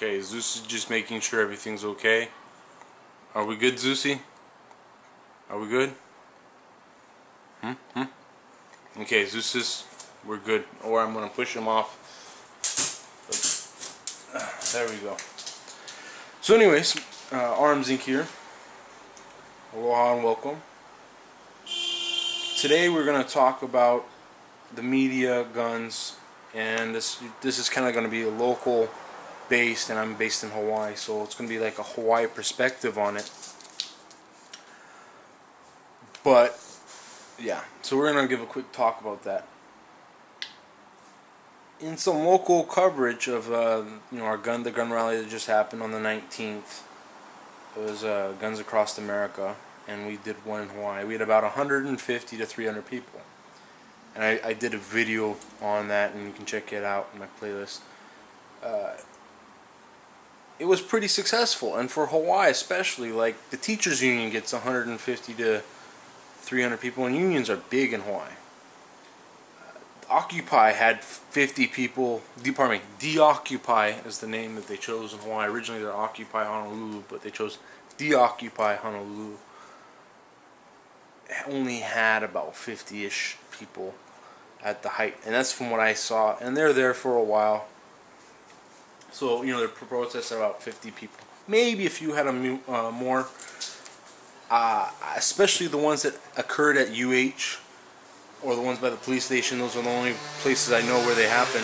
Okay, Zeus is just making sure everything's okay. Are we good, Zeusy? Are we good? Okay, Zeus, we're good. Or I'm gonna push him off. There we go. So anyways, Arms Inc. here. Aloha and welcome. Today we're gonna talk about the media, guns, and this is kind of gonna be a local based, and I'm based in Hawaii, so it's gonna be like a Hawaii perspective on it. But yeah, so we're gonna give a quick talk about that. In some local coverage of the gun rally that just happened on the 19th, it was Guns Across America, and we did one in Hawaii. We had about 150 to 300 people, and I did a video on that, and you can check it out in my playlist. It was pretty successful, and for Hawaii especially, like the teachers union gets 150 to 300 people, and unions are big in Hawaii. Occupy had 50 people. Deoccupy is the name that they chose in Hawaii. Originally they're Occupy Honolulu, but they chose Deoccupy Honolulu. It only had about 50-ish people at the height, and that's from what I saw, and they're there for a while. So, the protests are about 50 people. Maybe a few had more. Especially the ones that occurred at UH or the ones by the police station. Those are the only places I know where they happen.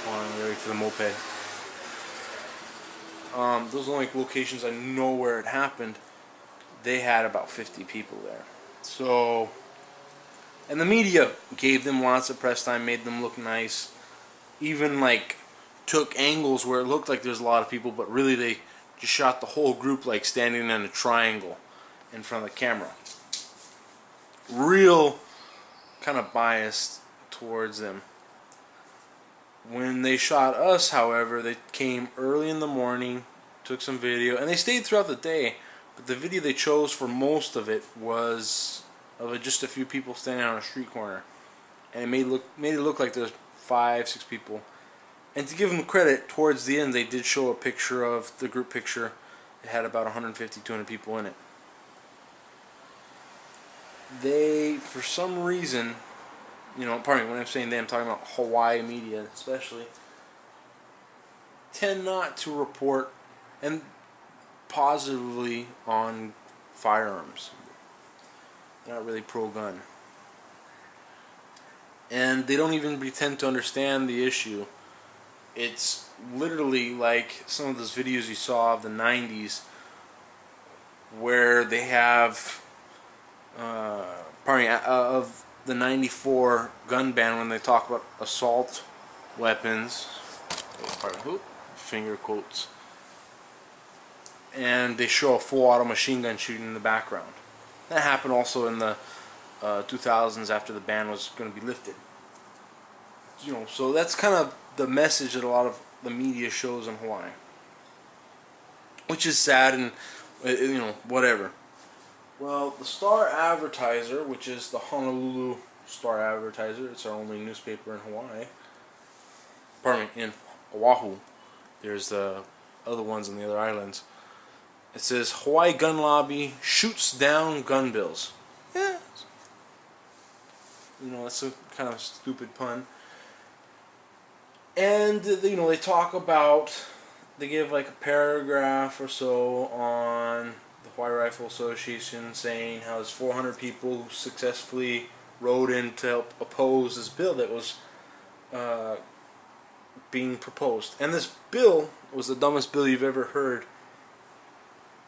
I'm ready for the moped. Those are the only locations I know where it happened. They had about 50 people there. So, and the media gave them lots of press time, made them look nice. Even took angles where it looked like there's a lot of people, but really they just shot the whole group standing in a triangle in front of the camera. Real kind of biased towards them. When they shot us, however, they came early in the morning, took some video, and they stayed throughout the day, but the video they chose for most of it was of just a few people standing on a street corner, and it made it look like there's 5-6 people. And to give them credit, towards the end they did show a picture of the group picture. It had about 150-200 people in it. They, for some reason, pardon me, when I'm saying they, I'm talking about Hawaii media especially, tend not to report and positively on firearms. They're not really pro-gun. And they don't even pretend to understand the issue. It's literally like some of those videos you saw of the 90s where they have of the 94 gun ban, when they talk about assault weapons, finger quotes, and they show a full auto machine gun shooting in the background. That happened also in the 2000s after the ban was going to be lifted. So that's kind of the message that a lot of the media shows in Hawaii, which is sad, and whatever. Well, the Star Advertiser, which is the Honolulu Star Advertiser, it's our only newspaper in Hawaii. Pardon me, in Oahu. There's the other ones in the other islands. It says Hawaii gun lobby shoots down gun bills. Yeah, that's a kind of stupid pun. And they talk about, they give a paragraph or so on the Hawaii Rifle Association saying how there's 400 people who successfully wrote in to help oppose this bill that was being proposed. And this bill was the dumbest bill you've ever heard.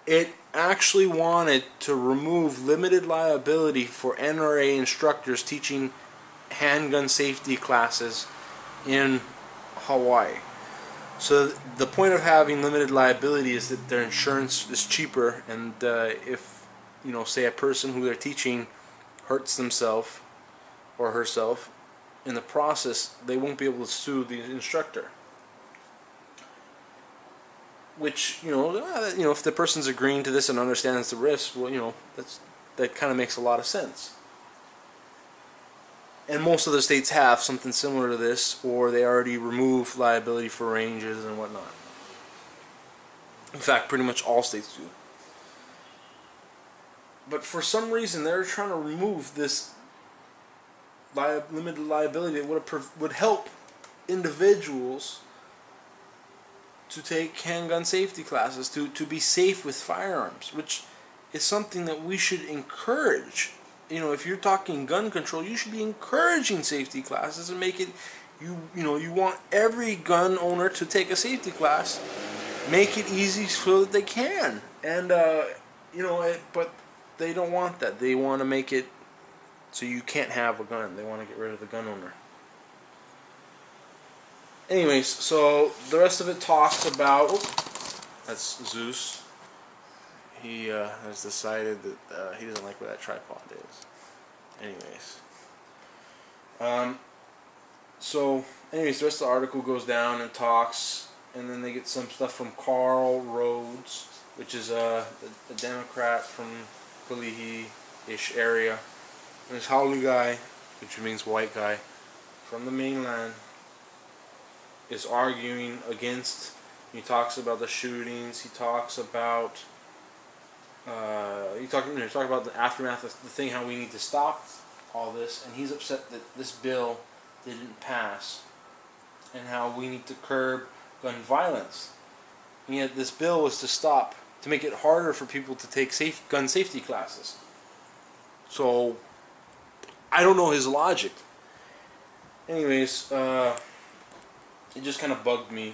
It actually wanted to remove limited liability for NRA instructors teaching handgun safety classes in Hawaii. So the point of having limited liability is that their insurance is cheaper, and if say a person who they're teaching hurts themselves or herself in the process, they won't be able to sue the instructor. Which if the person's agreeing to this and understands the risk, well, that kind of makes a lot of sense. And most of the states have something similar to this, or they already remove liability for ranges and whatnot. In fact, pretty much all states do. But for some reason, they're trying to remove this limited liability that would help individuals to take handgun safety classes, to be safe with firearms, which is something that we should encourage. You know, if you're talking gun control, you should be encouraging safety classes and make it, you want every gun owner to take a safety class. Make it easy so that they can. And, but they don't want that. They want to make it so you can't have a gun. They want to get rid of the gun owner. Anyways, so the rest of it talks about... Oh, that's Zeus. He has decided that he doesn't like where that tripod is. Anyways. Anyways, the rest of the article goes down and talks, and then they get some stuff from Carl Rhodes, which is a Democrat from Kalihi-ish area. And this Halu guy, which means white guy, from the mainland, is arguing against. He talks about the shootings. He talks about talk about the aftermath of the thing, how we need to stop all this, and he's upset that this bill didn't pass, and how we need to curb gun violence. And yet this bill was to make it harder for people to take gun safety classes. So I don't know his logic. Anyways, it just kind of bugged me.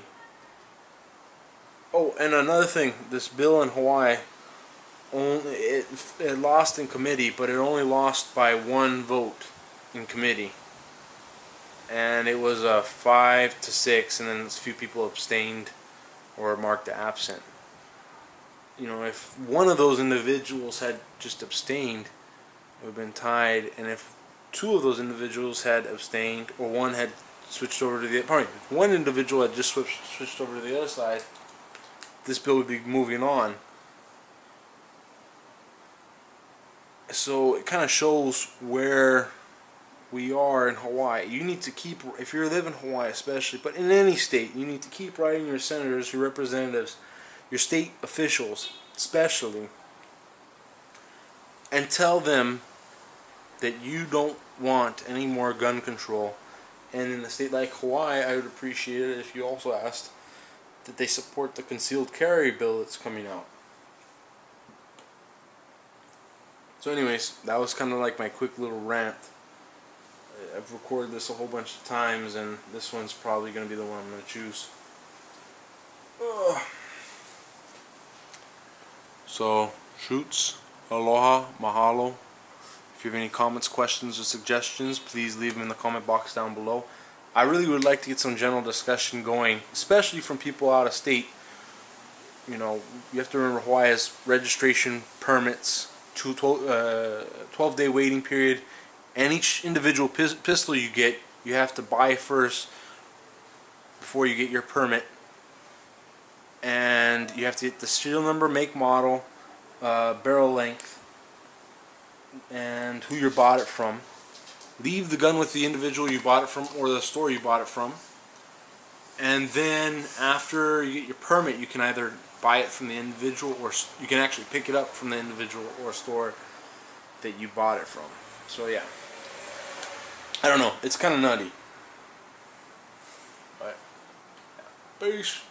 Oh, and another thing, this bill in Hawaii, it lost in committee, but it only lost by 1 vote in committee. And it was 5-6, and then a few people abstained or marked absent. You know, if one of those individuals had just abstained, it would have been tied. And if 2 of those individuals had abstained, or one had switched over to the... Pardon me, if one individual had just switched over to the other side, this bill would be moving on. So it kind of shows where we are in Hawaii. You need to keep, if you live in Hawaii especially, but in any state, you need to keep writing your senators, your representatives, your state officials especially, and tell them that you don't want any more gun control. And in a state like Hawaii, I would appreciate it if you also asked that they support the concealed carry bill that's coming out. So anyways, that was kind of like my quick little rant. I've recorded this a whole bunch of times, and this one's probably going to be the one I'm going to choose. So, shoots, aloha, mahalo. If you have any comments, questions, or suggestions, please leave them in the comment box down below. I really would like to get some general discussion going, especially from people out of state. You know, you have to remember Hawaii has registration permits, 12-day waiting period, and each individual pistol you get, you have to buy first before you get your permit. And you have to get the serial number, make, model, barrel length, and who you bought it from. Leave the gun with the individual you bought it from or the store you bought it from. And then after you get your permit, you can either buy it from the individual, or you can actually pick it up from the individual or store that you bought it from. So yeah, I don't know, it's kind of nutty, but yeah. Peace.